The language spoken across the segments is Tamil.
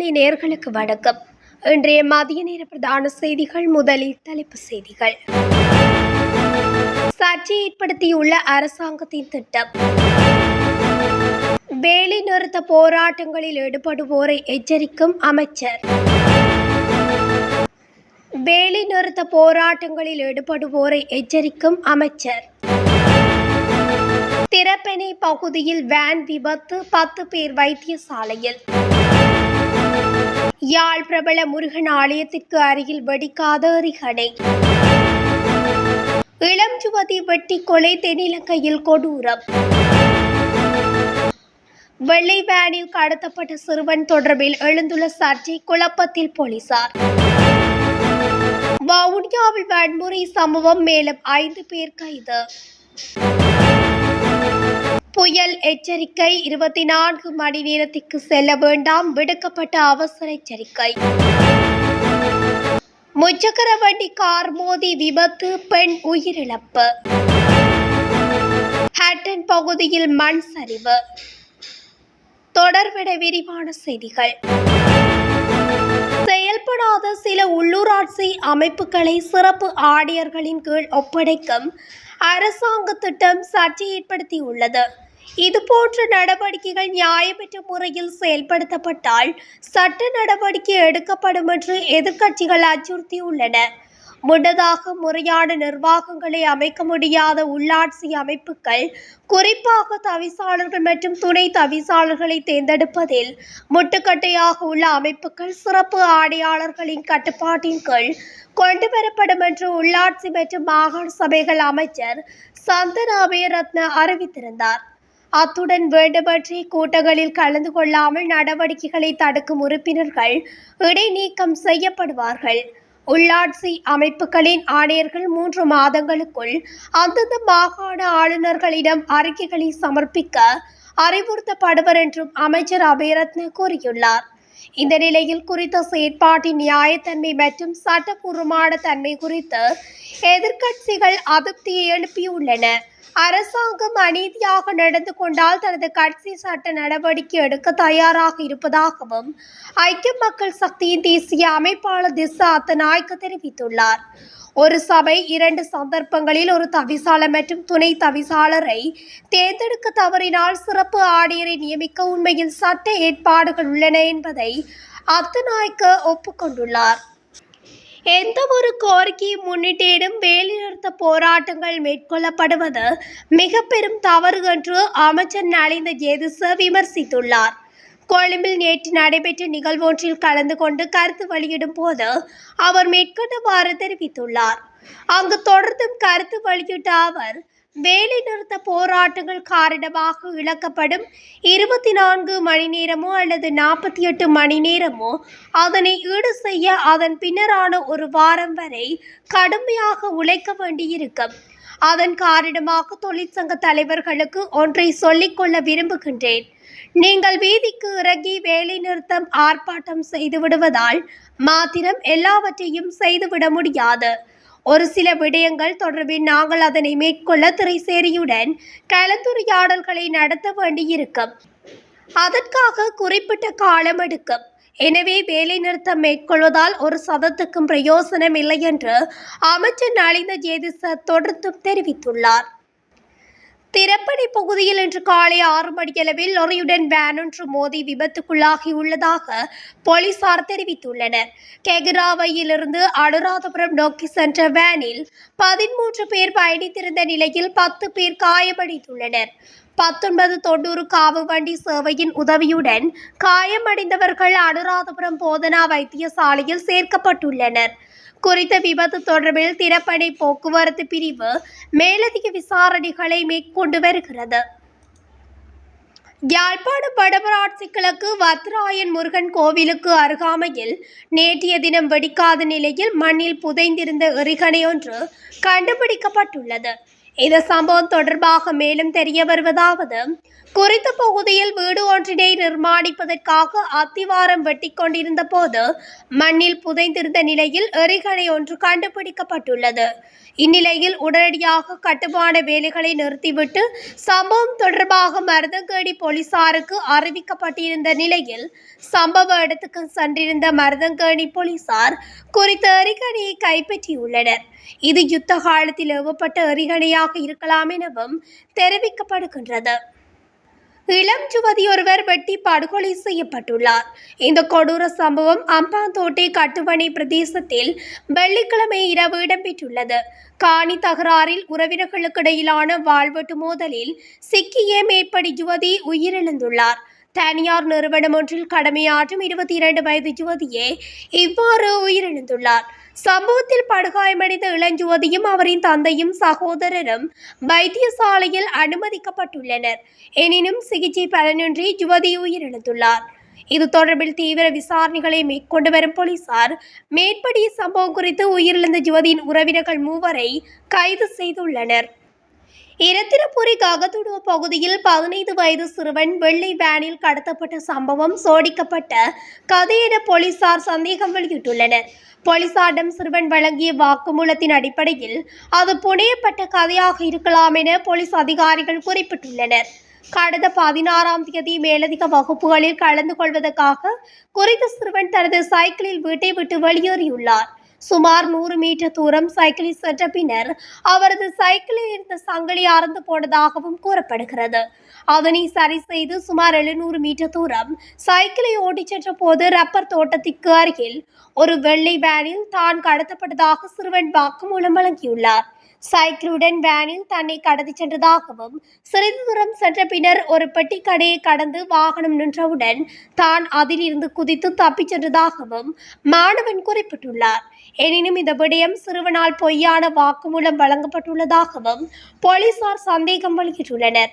டிவி நேயர்களுக்கு வணக்கம். இன்றைய மதிய நேர பிரதான செய்திகள். முதலில் தலைப்புச் செய்திகள். சர்ச்சை ஏற்படுத்தியுள்ள அரசாங்கத்தின் திட்டம். வேலை நிறுத்த போராட்டங்களில் ஈடுபடுவோரை எச்சரிக்கும் அமைச்சர். வேலை நிறுத்த போராட்டங்களில் ஈடுபடுவோரை எச்சரிக்கும் அமைச்சர். திரப்பெனை பகுதியில் வேன் விபத்து, 10 பேர் வைத்தியசாலையில். யாழ் பிரபல முருகன் ஆலயத்திற்கு அருகில் வெடிக்காத எறிகணை. இளம் யுவதி வெட்டி கொலை, தென்னிலங்கையில் கொடூரம். வெள்ளை வேனில் கடத்தப்பட்ட சிறுவன் தொடர்பில் எழுந்துள்ள சர்ச்சை, குழப்பத்தில் போலீசார். வவுனியாவில் வன்முறை சம்பவம், மேலும் 5 பேர் கைது. புயல் எச்சரிக்கை, 24 மணி நேரத்திற்கு செல்ல வேண்டாம், விடுக்கப்பட்ட அவசர எச்சரிக்கை. முச்சக்கர வண்டி கார் மோதி விபத்து, பெண் உயிரிழப்பு. ஹட்டன் பகுதியில் மண் சரிவு. தொடர்பட விரிவான செய்திகள். செயல்படாத சில உள்ளூராட்சி அமைப்புகளை சிறப்பு ஆணையர்களின் கீழ் ஒப்படைக்கும் அரசாங்க திட்டம் சர்ச்சை ஏற்படுத்தியுள்ளது. இதுபோன்ற நடவடிக்கைகள் நியாயமற்ற முறையில் செயல்படுத்தப்பட்டால் சட்ட நடவடிக்கை எடுக்கப்படும் என்று எதிர்க்கட்சிகள் அச்சுறுத்தியுள்ளன. முன்னதாக முறையான நிர்வாகங்களை அமைக்க முடியாத உள்ளாட்சி அமைப்புகள், குறிப்பாக தவிசாளர்கள் மற்றும் துணை தவிசாளர்களை தேர்ந்தெடுப்பதில் முட்டுக்கட்டையாக உள்ள அமைப்புகள் சிறப்பு ஆணையாளர்களின் கட்டுப்பாட்டின் கீழ் கொண்டுவரப்படும் என்று உள்ளாட்சி மற்றும் மாகாண சபைகள் அமைச்சர் சந்தன அபேரத்ன அறிவித்திருந்தார். அத்துடன் வேண்டுமன்றே கூட்டங்களில் கலந்து கொள்ளாமல் நடவடிக்கைகளை தடுக்கும் உறுப்பினர்கள் இடைநீக்கம் செய்யப்படுவார்கள். உள்ளாட்சி அமைப்புகளின் ஆணையர்கள் 3 மாதங்களுக்குள் அந்தந்த மாகாண ஆளுநர்களிடம் அறிக்கைகளை சமர்ப்பிக்க அறிவுறுத்தப்படுவர் என்றும் அமைச்சர் அபேரத்ன கூறியுள்ளார். இந்த நிலையில் குறித்த செயற்பாட்டின் நியாயத்தன்மை மற்றும் சட்டபூர்வமான தன்மை குறித்து எதிர்க்கட்சிகள் அதிருப்தியை எழுப்பியுள்ளன. அரசாங்கம் அநீதியாக நடந்து கொண்டால் தனது கட்சி சட்ட நடவடிக்கை எடுக்க தயாராக இருப்பதாகவும் ஐக்கிய மக்கள் சக்தியின் தேசிய அமைப்பாளர் திஸ்ஸ அத்தநாயக்க தெரிவித்துள்ளார். ஒரு சபை 2 சந்தர்ப்பங்களில் ஒரு தவிசாளர் மற்றும் துணை தவிசாளரை தேர்ந்தெடுக்க தவறினால் சிறப்பு ஆணையரை நியமிக்க உண்மையில் சட்ட ஏற்பாடுகள் உள்ளன என்பதை அத்தநாயக்க ஒப்புக்கொண்டுள்ளார். எந்த ஒரு கோரிக்கையை முன்னிட்டேனும் வேலைநிறுத்த போராட்டங்கள் மேற்கொள்ளப்படுவது மிக பெரும் தவறு என்று அமைச்சர் நலிந்த ஜேதிச விமர்சித்துள்ளார். கொழும்பில் நேற்று நடைபெற்ற நிகழ்வொன்றில் கலந்து கொண்டு கருத்து வெளியிடும் போது அவர் மேற்கொண்டவாறு தெரிவித்துள்ளார். அங்கு தொடர்ந்தும் கருத்து வெளியிட்ட அவர், வேலை நிறுத்த போராட்டங்கள் காரணமாக இழக்கப்படும் 24 மணி நேரமோ அல்லது 48 மணி நேரமோ அதனை ஈடு செய்ய அதன் பின்னரான ஒரு வாரம் வரை கடுமையாக உழைக்க வேண்டியிருக்கும். அதன் காரணமாக தொழிற்சங்க தலைவர்களுக்கு ஒன்றை சொல்லிக்கொள்ள விரும்புகின்றேன். நீங்கள் வீதிக்கு இறங்கி வேலை நிறுத்தம் ஆர்ப்பாட்டம் செய்துவிடுவதால் மாத்திரம் எல்லாவற்றையும் செய்துவிட முடியாது. ஒரு சில விடயங்கள் தொடர்பில் நாங்கள் அதனை மேற்கொள்ள திரைசேரியுடன் கலந்துரையாடல்களை நடத்த வேண்டியிருக்கும். அதற்காக குறிப்பிட்ட காலம் எடுக்கும். எனவே வேலை நிறுத்தம் மேற்கொள்வதால் ஒரு சதத்துக்கும் பிரயோசனம் இல்லை என்று அமைச்சர் நலிந்த ஜேதிச தொடர்ந்தும் தெரிவித்துள்ளார். திரப்பனை பகுதியில் இன்று காலை 6 மணியளவில் லொரியுடன் வேன் ஒன்று மோதி விபத்துக்குள்ளாகியுள்ளதாக போலீசார் தெரிவித்துள்ளனர். கெகிராவையிலிருந்து அனுராதபுரம் நோக்கி சென்ற வேனில் 13 பேர் பயணித்திருந்த நிலையில் 10 பேர் காயமடைந்துள்ளனர். 1990 காவு வண்டி சேவையின் உதவியுடன் காயமடைந்தவர்கள் அனுராதபுரம் போதனா வைத்தியசாலையில் சேர்க்கப்பட்டுள்ளனர். குறித்த விபத்து தொடர்பில் திரப்பனை போக்குவரத்து பிரிவு மேலதிக விசாரணைகளை மேற்கொண்டு வருகிறது. யாழ்ப்பாணம் வடமராட்சி கிழக்கு வத்ராயன் முருகன் கோவிலுக்கு அருகாமையில் நேற்றைய தினம் வெடிக்காத நிலையில் மண்ணில் புதைந்திருந்த எறிகணை ஒன்று கண்டுபிடிக்கப்பட்டுள்ளது. இந்த சம்பவம் தொடர்பாக மேலும் தெரிய வருவதாவது, குறித்த பகுதியில் வீடு ஒன்றினை நிர்மாணிப்பதற்காக அத்திவாரம் வெட்டி கொண்டிருந்த போது மண்ணில் புதைந்திருந்த நிலையில் எரிகணை ஒன்று கண்டுபிடிக்கப்பட்டுள்ளது. இந்நிலையில் உடனடியாக கட்டுமான வேலைகளை நிறுத்திவிட்டு சம்பவம் தொடர்பாக மருதங்கேணி போலீசாருக்கு அறிவிக்கப்பட்டிருந்த நிலையில் சம்பவ இடத்துக்கு சென்றிருந்த மருதங்கேணி போலீசார் குறித்த எரிகணையை கைப்பற்றியுள்ளனர். இது யுத்த காலத்தில் ஏவப்பட்ட எரிகணையாக இருக்கலாம் எனவும் தெரிவிக்கப்படுகின்றது. இளம் யுவதி ஒருவர் வெட்டி படுகொலை செய்யப்பட்டுள்ளார். இந்த கொடூர சம்பவம் அம்பாந்தோட்டை கட்டுவனை பிரதேசத்தில் வெள்ளிக்கிழமை இரவு இடம்பெற்றுள்ளது. காணி தகராறில் உறவினர்களுக்கு இடையிலான வாழ்வெட்டு மோதலில் சிக்கிய மேற்படி யுவதி உயிரிழந்துள்ளார். தனியார் நிறுவனம் ஒன்றில் கடமையாற்றும் 22 வயது யுவதியே இவ்வாறு உயிரிழந்துள்ளார். சம்பவத்தில் படுகாயமடைந்த இளஞ்சுவதியும் அவரின் தந்தையும் சகோதரரும் வைத்தியசாலையில் அனுமதிக்கப்பட்டுள்ளனர். எனினும் சிகிச்சை பலனின்றி யுவதி உயிரிழந்துள்ளார். இது தொடர்பில் தீவிர விசாரணைகளை மேற்கொண்டு வரும் போலீசார் மேற்படி சம்பவம் குறித்து உயிரிழந்த யுவதியின் உறவினர்கள் 3 கைது செய்துள்ளனர். இரத்தினபுரி ககதுடுவ பகுதியில் 15 வயது சிறுவன் வெள்ளை வேனில் கடத்தப்பட்ட சம்பவம் சோடிக்கப்பட்ட கதை என போலீசார் சந்தேகம் வெளியிட்டுள்ளனர். போலீசாரிடம் சிறுவன் வழங்கிய வாக்குமூலத்தின் அடிப்படையில் அது புனையப்பட்ட கதையாக இருக்கலாம் என போலீஸ் அதிகாரிகள் குறிப்பிட்டுள்ளனர். கடந்த 16ஆம் தேதி மேலதிக வகுப்புகளில் கலந்து கொள்வதற்காக குறித்த சிறுவன் தனது சைக்கிளில் வீட்டை விட்டு வெளியேறியுள்ளார். சுமார் 100 மீட்டர் தூரம் சைக்கிளில் சென்ற பின்னர் அவரது சைக்கிளில் இருந்த சங்கிலி அறுந்து போனதாகவும் கூறப்படுகிறது. அதனை சரி செய்து சுமார் 700 மீட்டர் தூரம் சைக்கிளை ஓட்டிச் சென்ற போது ரப்பர் தோட்டத்திற்கு அருகில் ஒரு வெள்ளை வேனில் தான் கடத்தப்பட்டதாக சிறுவன் வாக்குமூலம் வழங்கியுள்ளார். சைக்கிளுடன் வேனில் தன்னை கடத்தி சென்றதாகவும் சிறிது தூரம் சென்ற பின்னர் ஒரு பெட்டி கடையை கடந்து வாகனம் நின்றவுடன் தான் அதில் இருந்து குதித்து தப்பிச் சென்றதாகவும் மாணவன் குறிப்பிட்டுள்ளார். எனினும் இந்த விடயம் சிறுவனால் பொய்யான வாக்குமூலம் வழங்கப்பட்டுள்ளதாகவும் போலீசார் சந்தேகம் வெளியிட்டுள்ளனர்.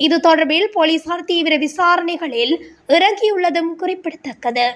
இது தொடர்பில் போலீசார் தீவிர விசாரணைகளில் இறங்கியுள்ளதும் குறிப்பிடத்தக்கது.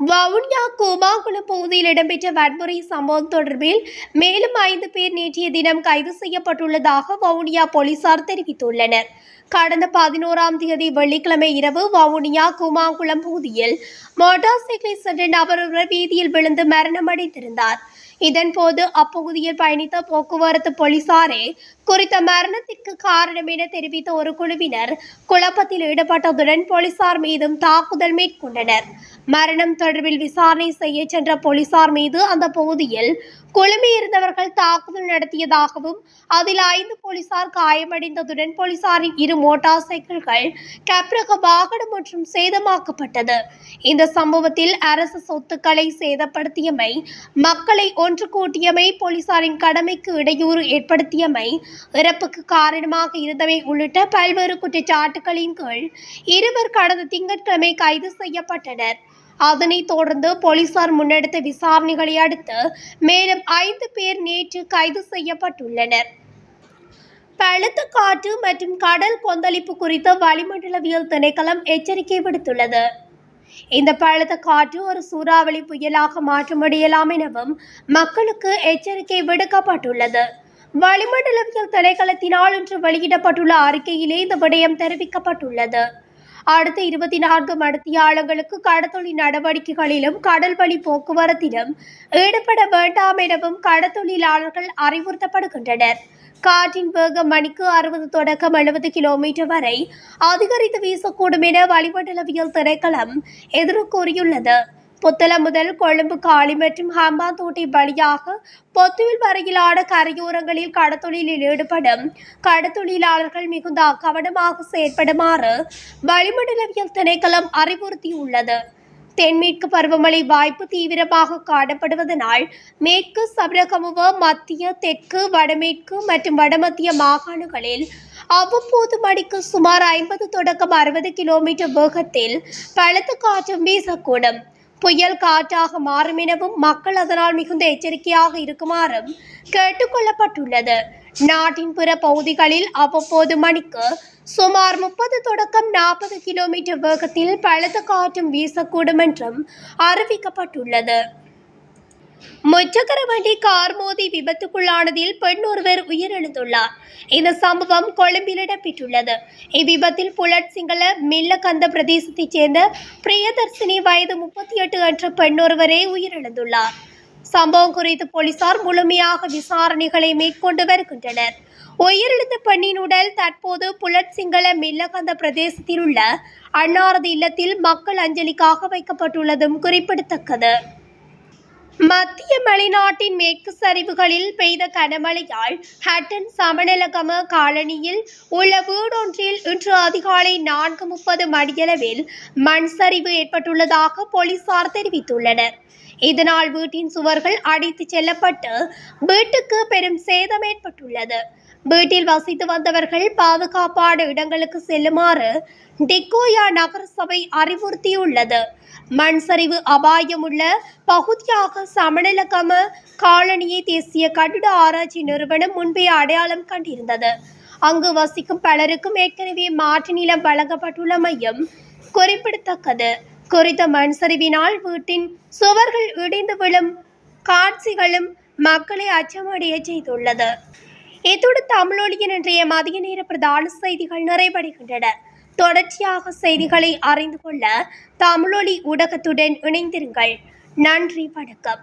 வவுனியா கூமாங்குளம் பகுதியில் இடம்பெற்ற வன்முறை சம்பவம் தொடர்பில் மேலும் 5 பேர் நேற்றைய தினம் கைது செய்யப்பட்டுள்ளதாக வவுனியா போலீசார் தெரிவித்துள்ளனர். கடந்த 11ஆம் தேதி வெள்ளிக்கிழமை இரவு வவுனியா கூமாங்குளம் பகுதியில் மோட்டார் சைக்கிளில் சென்ற நபர் வீதியில் விழுந்து மரணமடைந்திருந்தார். இதன்போது அப்பகுதியில் பயணித்த போக்குவரத்து போலீசாரே குறித்த மரணத்திற்கு காரணம் என தெரிவித்த ஒரு குழுவினர் குழப்பத்தில் ஈடுபட்டதுடன் போலீசார் மீதும் தாக்குதல் மேற்கொண்டனர். மரணம் தொடர்பில் விசாரணை செய்ய சென்ற போலீசார் மீது அந்த பகுதியில் குழுமியிருந்தவர்கள் தாக்குதல் நடத்தியதாகவும் அதில் 5 போலீசார் காயமடைந்ததுடன் போலீசாரின் 2 மோட்டார் சைக்கிள்கள் கப்ரக வாகனம் மற்றும் சேதமாக்கப்பட்டது. இந்த சம்பவத்தில் அரசு சொத்துக்களை சேதப்படுத்தியமை, மக்களை ஒன்று கூட்டியமை, போலீசாரின் கடமைக்கு இடையூறு ஏற்படுத்தியமை, இறப்புக்கு காரணமாக இருந்தமை உள்ளிட்ட பல்வேறு குற்றச்சாட்டுகளின் கீழ் 2 கடந்த திங்கட்கிழமை கைது செய்யப்பட்டனர். அதனைத் தொடர்ந்து போலீசார் முன்னெடுத்த விசாரணைகளை அடுத்து மேலும் 5 பேர் நேற்று கைது செய்யப்பட்டுள்ளனர். பலத்த காற்று மற்றும் கடல் கொந்தளிப்பு குறித்து வளிமண்டலவியல் திணைக்களம் எச்சரிக்கை விடுத்துள்ளது. இந்த பலத்த காற்று ஒரு சூறாவளி புயலாக மாற்ற முடியலாம் எனவும் மக்களுக்கு எச்சரிக்கை விடுக்கப்பட்டுள்ளது. வளிமண்டலவியல் திணைக்களத்தினால் இன்று வெளியிடப்பட்டுள்ள அறிக்கையிலே இந்த விடயம் தெரிவிக்கப்பட்டுள்ளது. அடுத்த 24 மணித்தியாலங்களுக்கு கடற்தொழில் நடவடிக்கைகளிலும் கடல் வழி போக்குவரத்திலும் ஈடுபட வேண்டாம் எனவும் கடற்தொழிலாளர்கள் அறிவுறுத்தப்படுகின்றனர். காற்றின் வேகம் மணிக்கு 60 தொடக்கம் 70 கிலோமீட்டர் வரை அதிகரித்து வீசக்கூடும் என வளிமண்டலவியல் திணைக்களம் எதிர்கூறியுள்ளது. புத்தளம் முதல் கொழும்பு, காலி மற்றும் ஹம்பாந்தோட்டை வழியாக பொத்துவில் வரையிலான கரையோரங்களில் கடற்தொழிலில் ஈடுபடும் கடற்தொழிலாளர்கள் மிகுந்த கவனமாக செயற்படுமாறு வளிமண்டலவியல் திணைக்களம் அறிவுறுத்தியுள்ளது. தென்மேற்கு பருவமழை வாய்ப்பு தீவிரமாக காணப்படுவதனால் மேற்கு சபரகமுவ, மத்திய, தெற்கு, வடமேற்கு மற்றும் வடமத்திய மாகாணங்களில் அவ்வப்போது மணிக்கு சுமார் 50 தொடக்கம் 60 கிலோமீட்டர் வேகத்தில் பலத்த காற்று வீசக்கூடும். புயல் காற்றாக மாறும் எனவும் மக்கள் அதனால் மிகுந்த எச்சரிக்கையாக இருக்குமாறும் கேட்டுக்கொள்ளப்பட்டுள்ளது. நாட்டின் பிற பகுதிகளில் அவ்வப்போது மணிக்கு சுமார் 30 தொடக்கம் 40 கிலோமீட்டர் வேகத்தில் பலத்த காற்றும் வீசக்கூடும் என்றும் அறிவிக்கப்பட்டுள்ளது. முச்சக்கர வண்டி கார் மோதி விபத்துக்குள்ளானதில் பெண் ஒருவர் உயிரிழந்துள்ளார். இந்த சம்பவம் கொழும்பில் இடம்பெற்றுள்ளது. இவ்விபத்தில் புலட் சிங்கள மில்லகந்த பிரதேசத்தைச் சேர்ந்த பிரியதர்சினி வயது 38 என்ற பெண் ஒருவரே உயிரிழந்துள்ளார். சம்பவம் குறித்து போலீசார் முழுமையாக விசாரணைகளை மேற்கொண்டு வருகின்றனர். உயிரிழந்த பெண்ணின் உடல் தற்போது புலட் சிங்கள மில்லகந்த பிரதேசத்தில் உள்ள அன்னாரது இல்லத்தில் மக்கள் அஞ்சலிக்காக வைக்கப்பட்டுள்ளதும் குறிப்பிடத்தக்கது. மத்திய மலைநாட்டின் மேற்கு சரிவுகளில் பெய்த கனமழையால் ஹட்டன் சமநலகம காலனியில் உள்ள வீடொன்றில் இன்று அதிகாலை 4:30 மணியளவில் மண் சரிவு ஏற்பட்டுள்ளதாக போலீசார் தெரிவித்துள்ளனர். இதனால் வீட்டின் சுவர்கள் அடித்துச் செல்லப்பட்டு வீட்டுக்கு பெரும் சேதம் ஏற்பட்டுள்ளது. வீட்டில் வசித்து வந்தவர்கள் பாதுகாப்பான இடங்களுக்கு செல்லுமாறு டிக்கோயா நகரசபை அறிவுறுத்தியுள்ளது. மண் சரிவு அபாயமுள்ள பகுதியாக சமநலகம காலனியை தேசிய கட்டிட ஆராய்ச்சி நிறுவனம் முன்பே அடையாளம் கண்டிருந்தது. அங்கு வசிக்கும் பலருக்கும் ஏற்கனவே மாற்று நிலம் வழங்கப்பட்டுள்ளமையும் குறிப்பிடத்தக்கது. குறித்த மண் சரிவினால் வீட்டின் சுவர்கள் இடிந்து விழும் காட்சிகளும் மக்களை அச்சமடைய செய்துள்ளது. இத்துடன் தமிழொலியின் இன்றைய மதிய நேர பிரதான செய்திகள் நிறைவடைகின்றன. தொடர்ச்சியாக செய்திகளை அறிந்து கொள்ள தமிழொலி ஊடகத்துடன் இணைந்திருங்கள். நன்றி, வணக்கம்.